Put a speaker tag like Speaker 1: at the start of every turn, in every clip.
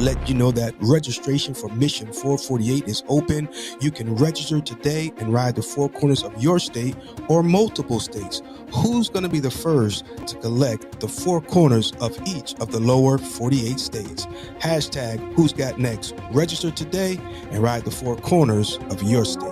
Speaker 1: let you know that registration for Mission 448 is open. You can register today and ride the four corners of your state or multiple states. Who's going to be the first to collect the four corners of each of the lower 48 states? Hashtag Who's Got Next. Register today and ride the four corners of your state.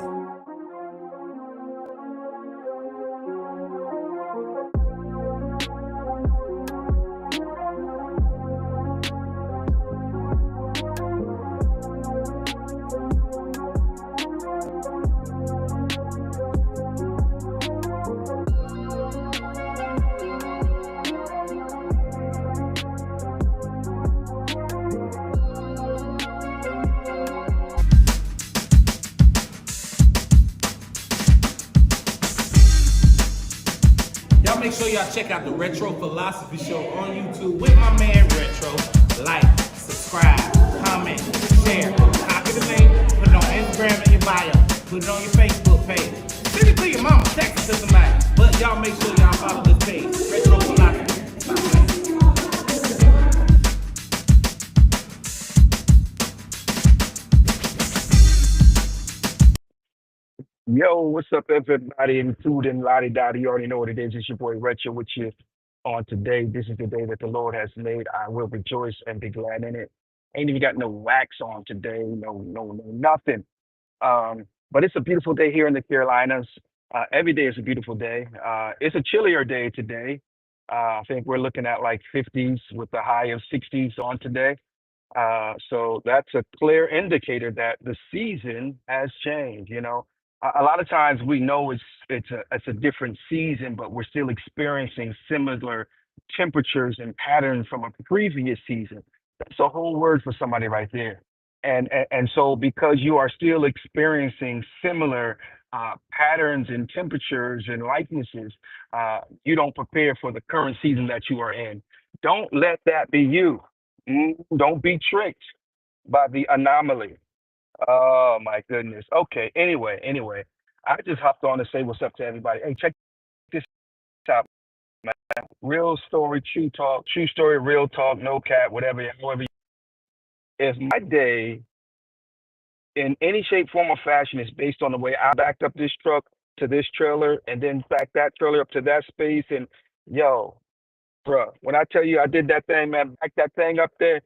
Speaker 2: Make sure y'all check out the Retro Philosophy Show on YouTube with my man Retro. Like, subscribe, comment, share, copy the link, put it on Instagram in your bio, put it on your Facebook page. Send it to your mama, text it to somebody. But y'all make sure y'all follow this page, Retro Philosophy.
Speaker 3: Yo, what's up, everybody? Including Lottie Dottie. You already know what it is. It's your boy Retro with you on today. This is the day that the Lord has made. I will rejoice and be glad in it. Ain't even got no wax on today. No, nothing. But it's a beautiful day here in the Carolinas. Every day is a beautiful day. It's a chillier day today. I think we're looking at like 50s with a high of 60s on today. So that's a clear indicator that the season has changed. You know, a lot of times we know it's a different season, but we're still experiencing similar temperatures and patterns from a previous season. That's a whole word for somebody right there. And so because you are still experiencing similar patterns and temperatures and likenesses, you don't prepare for the current season that you are in. Don't let that be you. Don't be tricked by the anomaly. Oh my goodness. Okay. Anyway, I just hopped on to say what's up to everybody. Hey, check this out, man. Real story, true talk, true story, real talk, no cap, whatever. However, if my day in any shape, form, or fashion is based on the way I backed up this truck to this trailer and then back that trailer up to that space, and yo, bruh, when I tell you I did that thing, man, back that thing up there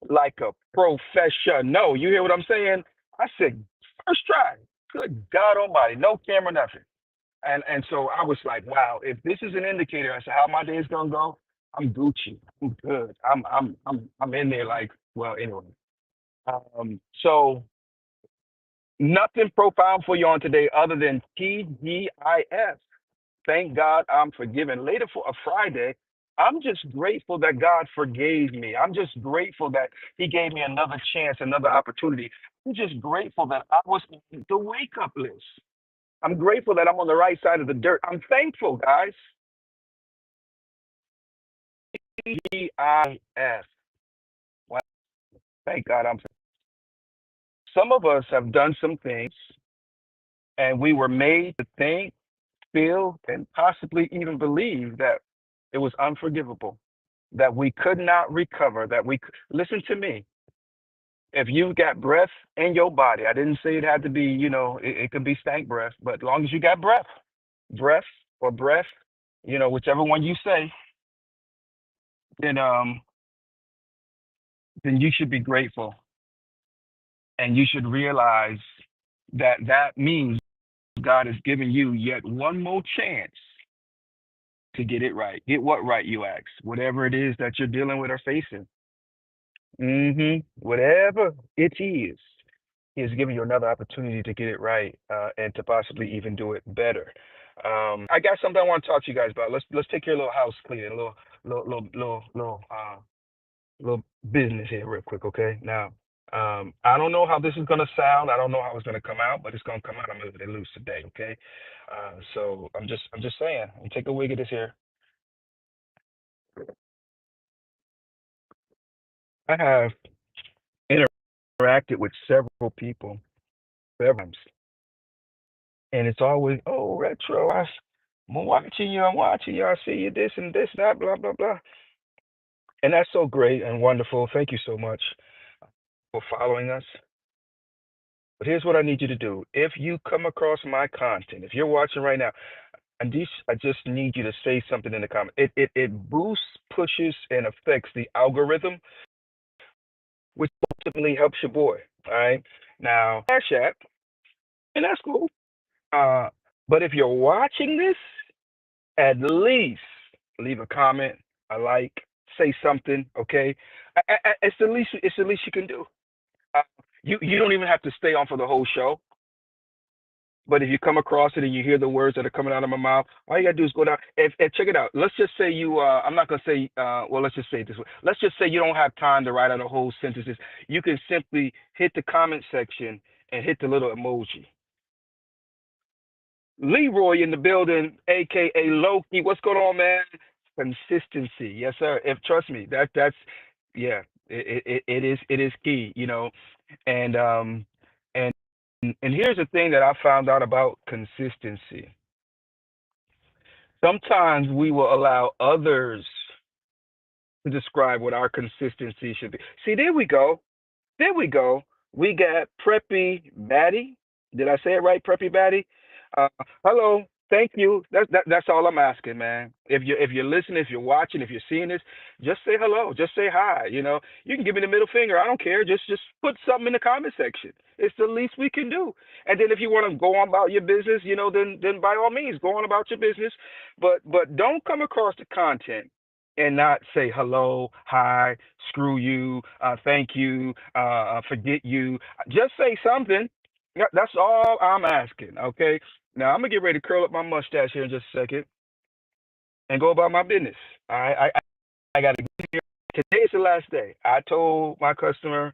Speaker 3: like a professional. You hear what I'm saying? I said, first try. Good God Almighty, no camera, nothing. And so I was like, wow, if this is an indicator as to how my day is gonna go, I'm Gucci. I'm good. I'm in there like, well, anyway. So nothing profound for you on today other than TGIF. Thank God I'm forgiven. Later for a Friday, I'm just grateful that God forgave me. I'm just grateful that He gave me another chance, another opportunity. I'm just grateful that I was on the wake up list. I'm grateful that I'm on the right side of the dirt. I'm thankful, guys. TGIF. Wow. Thank God I'm. Some of us have done some things and we were made to think, feel, and possibly even believe that it was unforgivable, that we could not recover, listen to me. If you've got breath in your body, I didn't say it had to be, it could be stank breath, but as long as you got breath or breath, whichever one you say, then then you should be grateful. And you should realize that that means God has given you yet one more chance to get it right. Get what right, you ask? Whatever it is that you're dealing with or facing. Whatever it is, He has given you another opportunity to get it right and to possibly even do it better. I got something I want to talk to you guys about. Let's take care of a little house cleaning, a little business here, real quick, okay? Now, I don't know how this is gonna sound. I don't know how it's gonna come out, but it's gonna come out. I'm gonna let it loose today, okay? So I'm just saying. Let me take a wig of this here. I have interacted with several people several times, and it's always, oh, retro. I'm watching you. I'm watching you. I see you this and this, that, blah blah blah, and that's so great and wonderful. Thank you so much. for following us. But here's what I need you to do. If you come across my content, if you're watching right now, and these, I just need you to say something in the comment. It boosts, pushes, and affects the algorithm, which ultimately helps your boy. All right. Now, Cash App, and that's cool. Uh, but if you're watching this, at least leave a comment, a like, say something. Okay, it's the least. It's the least you can do. Uh, you don't even have to stay on for the whole show. But if you come across it and you hear the words that are coming out of my mouth, all you gotta do is go down. If check it out. Let's just say you. I'm not gonna say. Well, let's just say it this way. Let's just say you don't have time to write out a whole sentences. You can simply hit the comment section and hit the little emoji. Leroy in the building, aka Loki. What's going on, man? Consistency, yes, sir. If trust me, that's yeah. It is key. And and and here's the thing that I found out about consistency. Sometimes we will allow others to describe what our consistency should be. See, there we go. There we go. We got Preppy Batty. Did I say it right, Preppy Batty? Uh, hello. Thank you. That's all I'm asking, man. If you're listening, if you're watching, if you're seeing this, just say hello. Just say hi. You can give me the middle finger. I don't care. Just put something in the comment section. It's the least we can do. And then if you want to go on about your business, then by all means go on about your business. But don't come across the content and not say hello, hi, screw you, thank you, forget you. Just say something. That's all I'm asking. Okay. Now I'm gonna get ready to curl up my mustache here in just a second and go about my business. All right. I got to get here. Today is the last day. I told my customer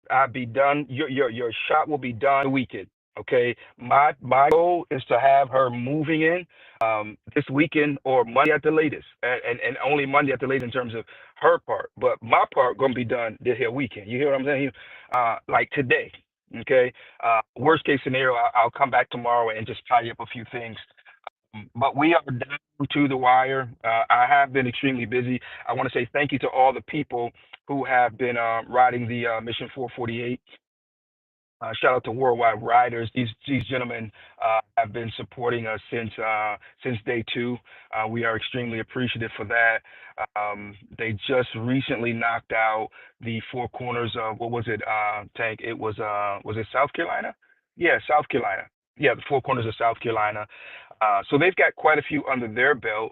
Speaker 3: I'd be done. Your shop will be done the weekend. Okay. My goal is to have her moving in this weekend or Monday at the latest, and only Monday at the latest in terms of her part. But my part gonna be done this here weekend. You hear what I'm saying? Like today. Okay. Worst case scenario, I'll come back tomorrow and just tie up a few things. But we are down to the wire. I have been extremely busy. I want to say thank you to all the people who have been riding the Mission 448. Shout out to Worldwide Riders. These gentlemen have been supporting us since day two. We are extremely appreciative for that. They just recently knocked out the four corners of what was it, Tank? It was it South Carolina? Yeah, South Carolina. Yeah, the four corners of South Carolina. So they've got quite a few under their belt.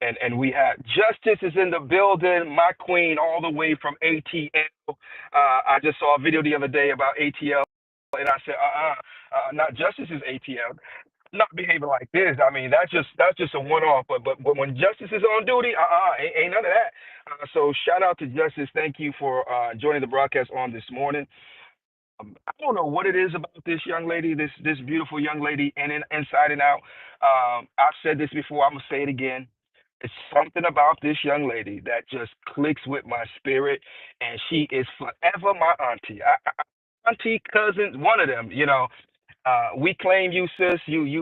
Speaker 3: And we have Justice is in the building, my queen, all the way from ATL. I just saw a video the other day about ATL, and I said, not Justice is ATL. Not behaving like this. I mean, that's just a one-off. But when Justice is on duty, ain't none of that. So shout out to Justice. Thank you for joining the broadcast on this morning. I don't know what it is about this young lady, this beautiful young lady, inside and out. I've said this before. I'm gonna say it again. It's something about this young lady that just clicks with my spirit, and she is forever my auntie. Auntie, cousins, one of them. We claim you, sis. You,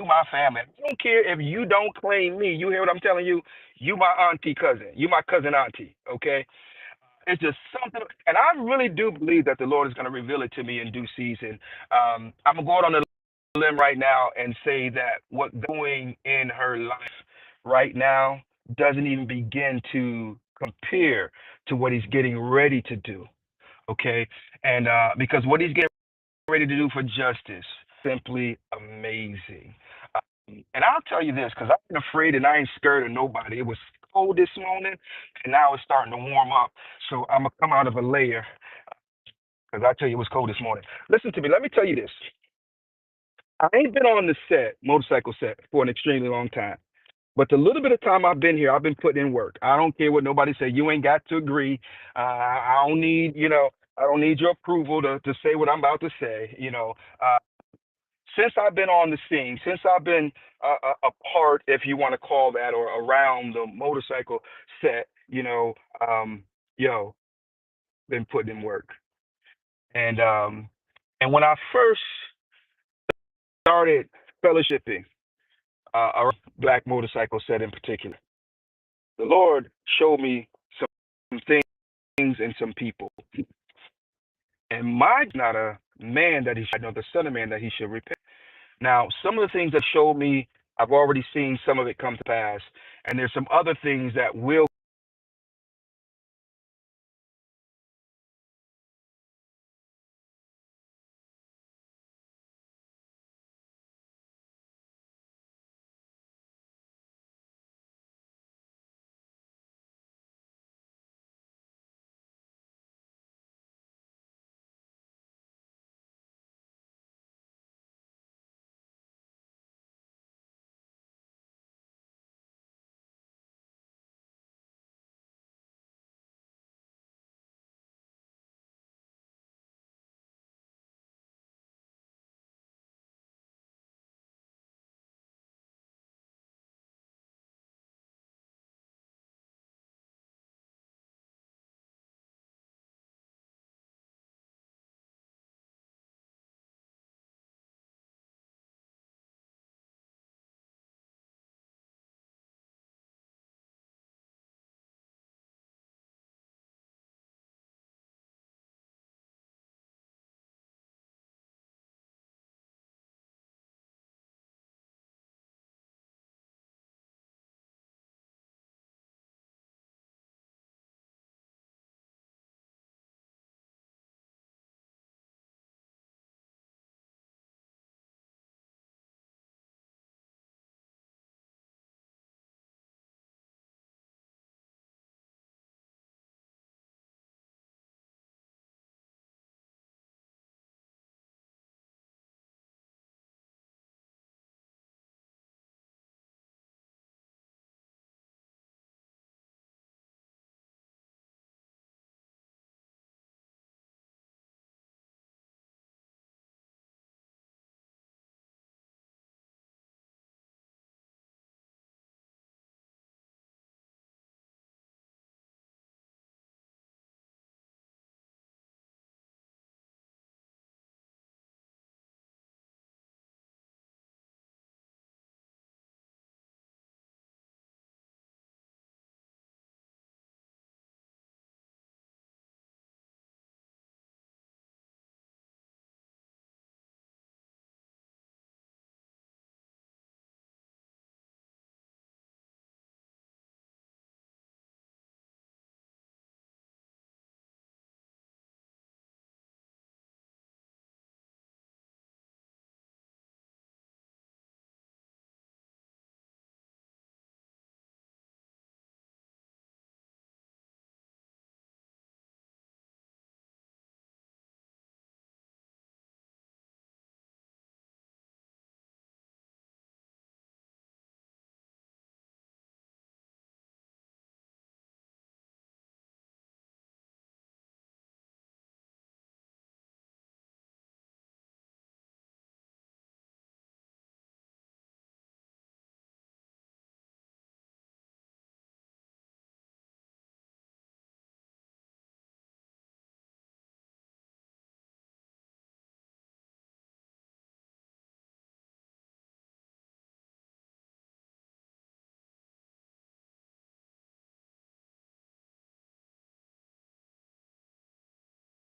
Speaker 3: my family. I don't care if you don't claim me. You hear what I'm telling you? You my auntie cousin. You my cousin auntie. Okay. It's just something, and I really do believe that the Lord is going to reveal it to me in due season. I'm gonna go out on a limb right now and say that what doing in her life right now doesn't even begin to compare to what he's getting ready to do. Okay, and because what he's getting ready to do for justice, simply amazing. And I'll tell you this, because I've been afraid and I ain't scared of nobody. It was cold this morning, and now it's starting to warm up. So I'm gonna come out of a layer, because I tell you it was cold this morning. Listen to me. Let me tell you this. I ain't been on the motorcycle set, for an extremely long time. But the little bit of time I've been here, I've been putting in work. I don't care what nobody say. You ain't got to agree. I don't need, I don't need your approval to say what I'm about to say. Since I've been on the scene, since I've been a part, if you want to call that, or around the motorcycle set, yo, been putting in work. And when I first started fellowshipping around Black motorcycle set in particular, the Lord showed me some things and some people. my not a man that he should, nor the son of man that he should repent. Now, some of the things that showed me, I've already seen some of it come to pass, and there's some other things that will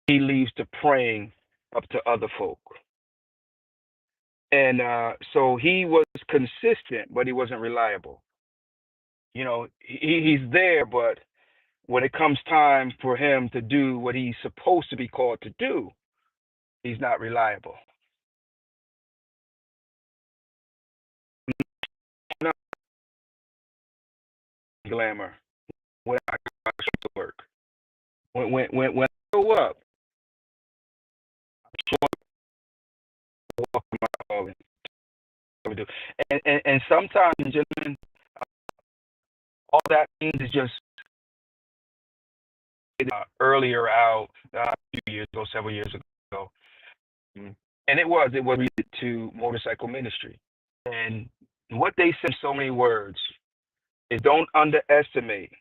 Speaker 3: he leaves to praying up to other folk. And so he was consistent, but he wasn't reliable. He's there, but when it comes time for him to do what he's supposed to be called to do, he's not reliable. Not glamour when I go to work. When I go up, walk my calling. And sometimes, gentlemen, all that means is just earlier out a few years ago, several years ago, and it was related to motorcycle ministry. And what they said in so many words is don't underestimate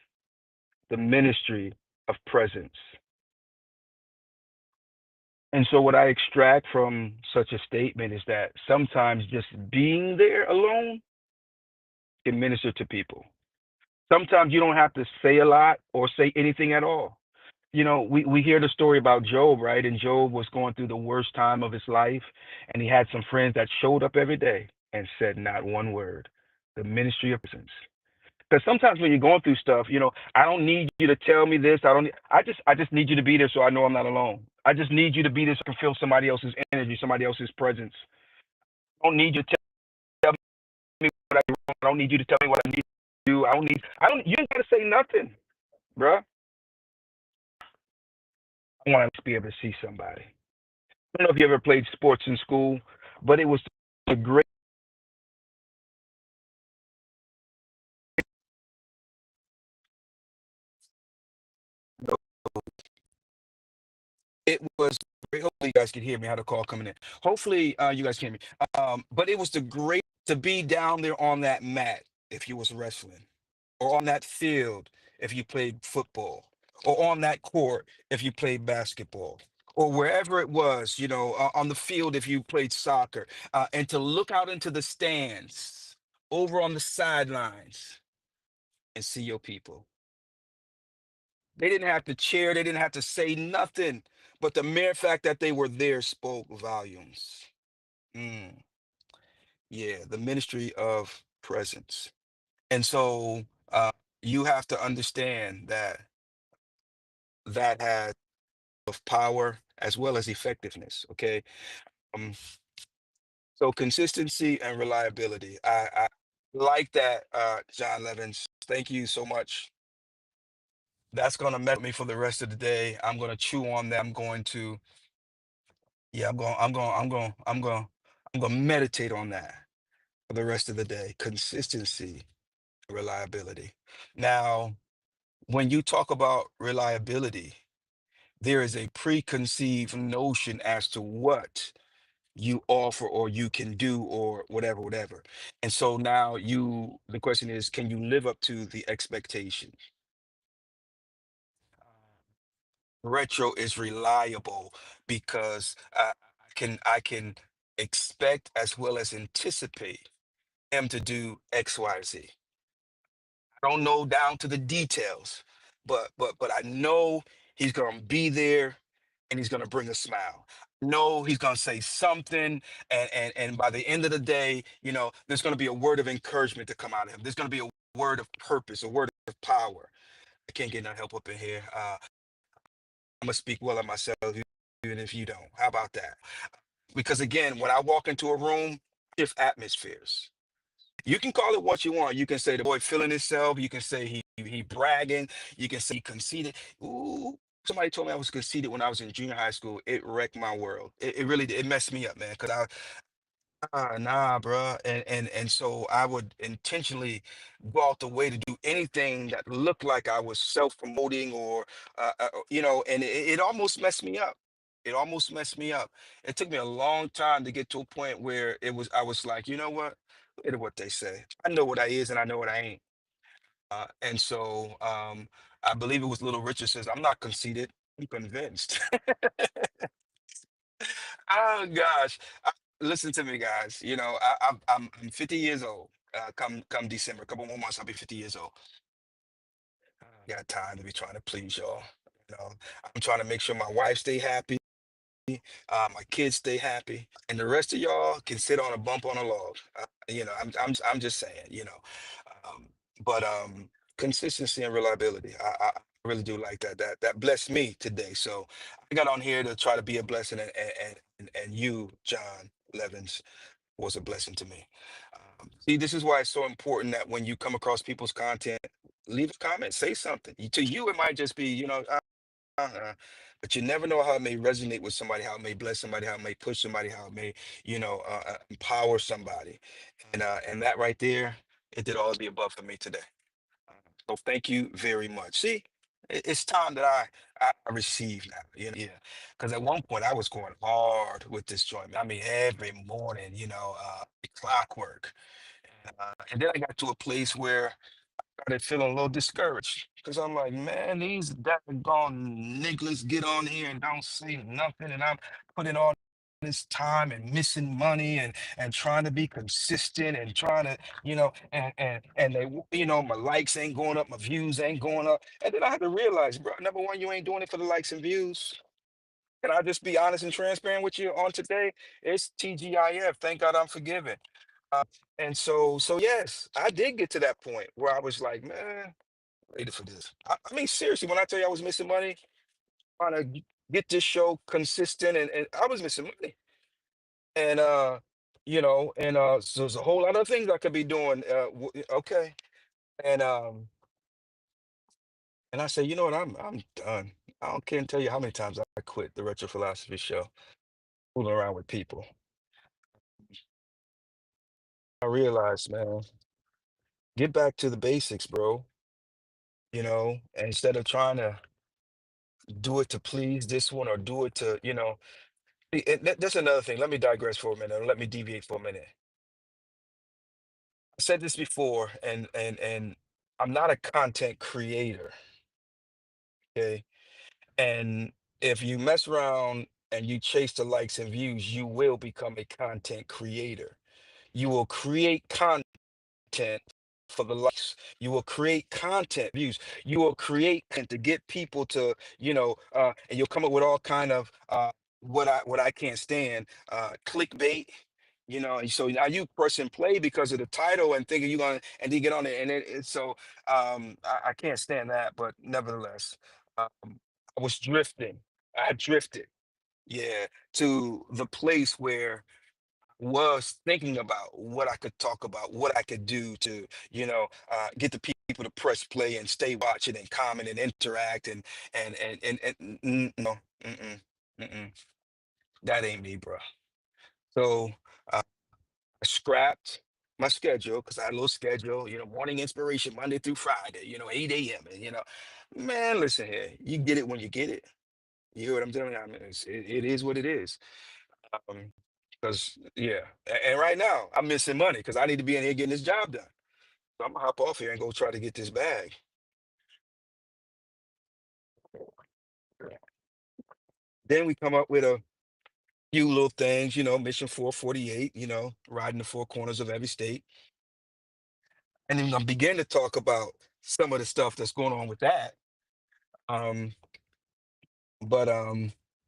Speaker 3: the ministry of presence. And so what I extract from such a statement is that sometimes just being there alone can minister to people. Sometimes you don't have to say a lot or say anything at all. we hear the story about Job, right? And Job was going through the worst time of his life, and he had some friends that showed up every day and said not one word. The ministry of presence. Because sometimes when you're going through stuff, I don't need you to tell me this. I just need you to be there so I know I'm not alone. I just need you to be there so I can feel somebody else's energy, somebody else's presence. I don't need you to tell me what I do wrong. I don't need you to tell me what I need to do. You ain't got to say nothing, bruh. I want to be able to see somebody. I don't know if you ever played sports in school, but it was a great. It was great. Hopefully, you guys can hear me. I had a call coming in. Hopefully, you guys can hear me. But it was the great to be down there on that mat if you was wrestling, or on that field if you played football, or on that court if you played basketball, or wherever it was, on the field if you played soccer, and to look out into the stands over on the sidelines and see your people. They didn't have to cheer, they didn't have to say nothing, but the mere fact that they were there spoke volumes. Mm, yeah, the ministry of presence. And so you have to understand that that has of power as well as effectiveness. Okay. Um, so consistency and reliability. I like that, John Levins. Thank you so much. That's gonna mess with me for the rest of the day. I'm gonna chew on that. I'm going to Yeah, I'm going to meditate on that for the rest of the day. Consistency, reliability. Now, when you talk about reliability, there is a preconceived notion as to what you offer or you can do or whatever, whatever. And so now the question is, can you live up to the expectation? Retro is reliable because I can expect as well as anticipate him to do X, Y, Z. I don't know down to the details, but I know he's gonna be there and he's gonna bring a smile. No, he's gonna say something, and by the end of the day, there's gonna be a word of encouragement to come out of him. There's gonna be a word of purpose, a word of power. I can't get no help up in here. I'm gonna speak well of myself, even if you don't. How about that? Because again, when I walk into a room, shift atmospheres. You can call it what you want. You can say the boy feeling himself. You can say he bragging. You can say he conceited. Ooh, somebody told me I was conceited when I was in junior high school. It wrecked my world. It really did. It messed me up, man. Cause nah, bruh. And so I would intentionally go out the way to do anything that looked like I was self-promoting or and it almost messed me up. It almost messed me up. It took me a long time to get to a point where I was like, you know what? Look at what they say. I know what I is and I know what I ain't. And so I believe it was Little Richard says, I'm not conceited. I'm convinced. Oh gosh. Listen to me, guys. I'm 50 years old. Come December, a couple more months, I'll be 50 years old. I got time to be trying to please y'all. You know, I'm trying to make sure my wife stay happy, my kids stay happy, and the rest of y'all can sit on a bump on a log. I'm just saying. Um, but consistency and reliability. I really do like that. That blessed me today. So I got on here to try to be a blessing, and you, John Levins, was a blessing to me. See, this is why it's so important that when you come across people's content, leave a comment, say something. To you, it might just be, uh, but you never know how it may resonate with somebody, how it may bless somebody, how it may push somebody, how it may, empower somebody. And that right there, it did all of the above for me today. So thank you very much. See, it's time that I receive now. Yeah. Because at one point I was going hard with this joint. I mean, every morning, clockwork. And then I got to a place where I started feeling a little discouraged because I'm like, man, these daggone niggas get on here and don't say nothing, and I'm putting all
Speaker 1: this time and missing money and trying to be consistent and trying to, and they, my likes ain't going up, my views ain't going up. And then I had to realize, bro, number one, you ain't doing it for the likes and views. Can I just be honest and transparent with you on today? It's TGIF. Thank God I'm forgiven. And so yes, I did get to that point where I was like, man, I waited for this. I mean, seriously, when I tell you I was missing money, trying to get this show consistent, and I was missing money. And so there's a whole lot of things I could be doing. Okay. And and I say, you know what, I'm done. I don't care and tell you how many times I quit the retro philosophy show, fooling around with people. I realized, man, get back to the basics, bro. And instead of trying to do it to please this one or do it to, that's another thing. Let me digress for a minute, or let me deviate for a minute. I said this before, and I'm not a content creator, okay? And if you mess around and you chase the likes and views, you will become a content creator. You will create content for the likes. You will create content views. You will create content to get people to, and you'll come up with all kind of what I can't stand, clickbait. And so now you person play because of the title and thinking you're gonna, and then you get on it, and I can't stand that. But nevertheless, I was drifting. I drifted, yeah, to the place where was thinking about what I could talk about, what I could do to, get the people to press play and stay watching and comment and interact no, mm-mm, that ain't me, bro. So I scrapped my schedule because I had a little schedule, morning inspiration Monday through Friday, 8 a.m. And man, listen here, you get it when you get it. You hear what I'm telling you? I mean, it is what it is. Um, because yeah, and right now I'm missing money because I need to be in here getting this job done. So I'm gonna hop off here and go try to get this bag. Then we come up with a few little things, Mission 448, riding the four corners of every state. And then I begin to talk about some of the stuff that's going on with that. Um, but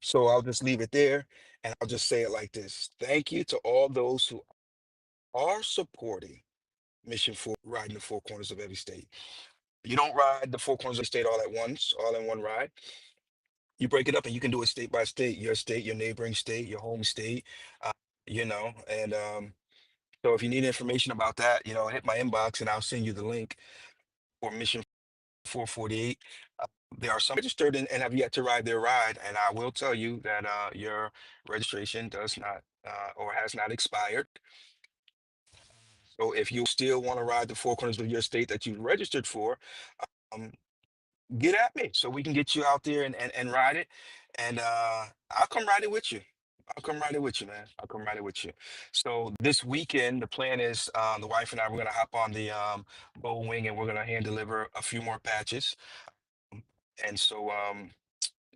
Speaker 1: so I'll just leave it there and I'll just say it like this. Thank you to all those who are supporting Mission 4 riding the four corners of every state. You don't ride the four corners of the state all at once, all in one ride. You break it up and you can do it state, your neighboring state, your home state, uh, and so if you need information about that, hit my inbox and I'll send you the link for Mission 448. There are some registered and have yet to ride their ride, and I will tell you that your registration does not or has not expired. So if you still want to ride the four corners of your state that you registered for, um, get at me so we can get you out there and ride it. And I'll come ride it with you. I'll come ride it with you, man. I'll come ride it with you. So this weekend, the plan is the wife and I, we're gonna hop on the bow wing and we're gonna hand deliver a few more patches. And so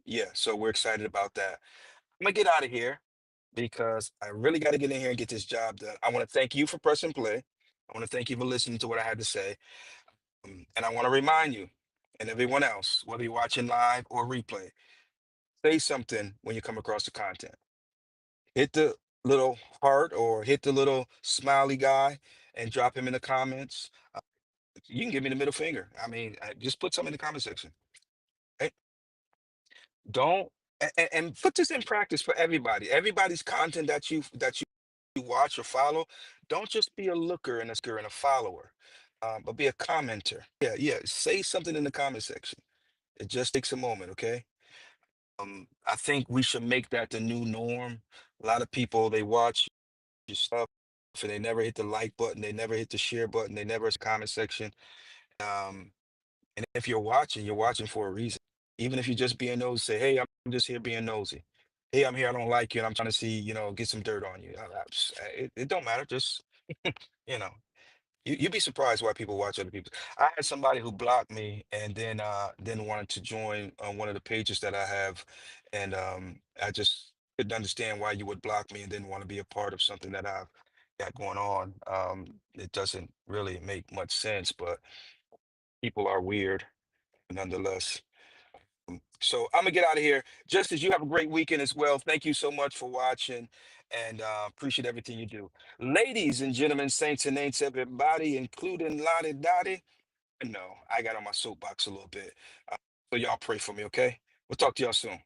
Speaker 1: yeah, so we're excited about that. I'm gonna get out of here because I really got to get in here and get this job done. I want to thank you for pressing play. I want to thank you for listening to what I had to say. And I want to remind you and everyone else, whether you're watching live or replay, say something when you come across the content. Hit the little heart or hit the little smiley guy and drop him in the comments. You can give me the middle finger. I mean, just put something in the comment section. Hey, don't and put this in practice for everybody. Everybody's content that you watch or follow. Don't just be a looker and a follower, but be a commenter. Yeah, yeah. Say something in the comment section. It just takes a moment, okay? I think we should make that the new norm. A lot of people they watch your stuff and they never hit the like button, they never hit the share button, they never hit the comment section. Um, and if you're watching for a reason. Even if you're just being nosy, say, "Hey, I'm just here being nosy. Hey, I'm here. I don't like you, and I'm trying to see, get some dirt on you." It don't matter. Just you know, you'd be surprised why people watch other people. I had somebody who blocked me and then wanted to join on one of the pages that I have, and I just
Speaker 3: couldn't understand why you would block me and didn't want to be a part of something that I've got going on. It doesn't really make much sense, but people are weird nonetheless. So I'm gonna get out of here. Just as you have a great weekend as well. Thank you so much for watching, and appreciate everything you do. Ladies and gentlemen, saints and ain'ts, everybody, including Lottie Dottie. No, I got on my soapbox a little bit. So y'all pray for me, okay? We'll talk to y'all soon.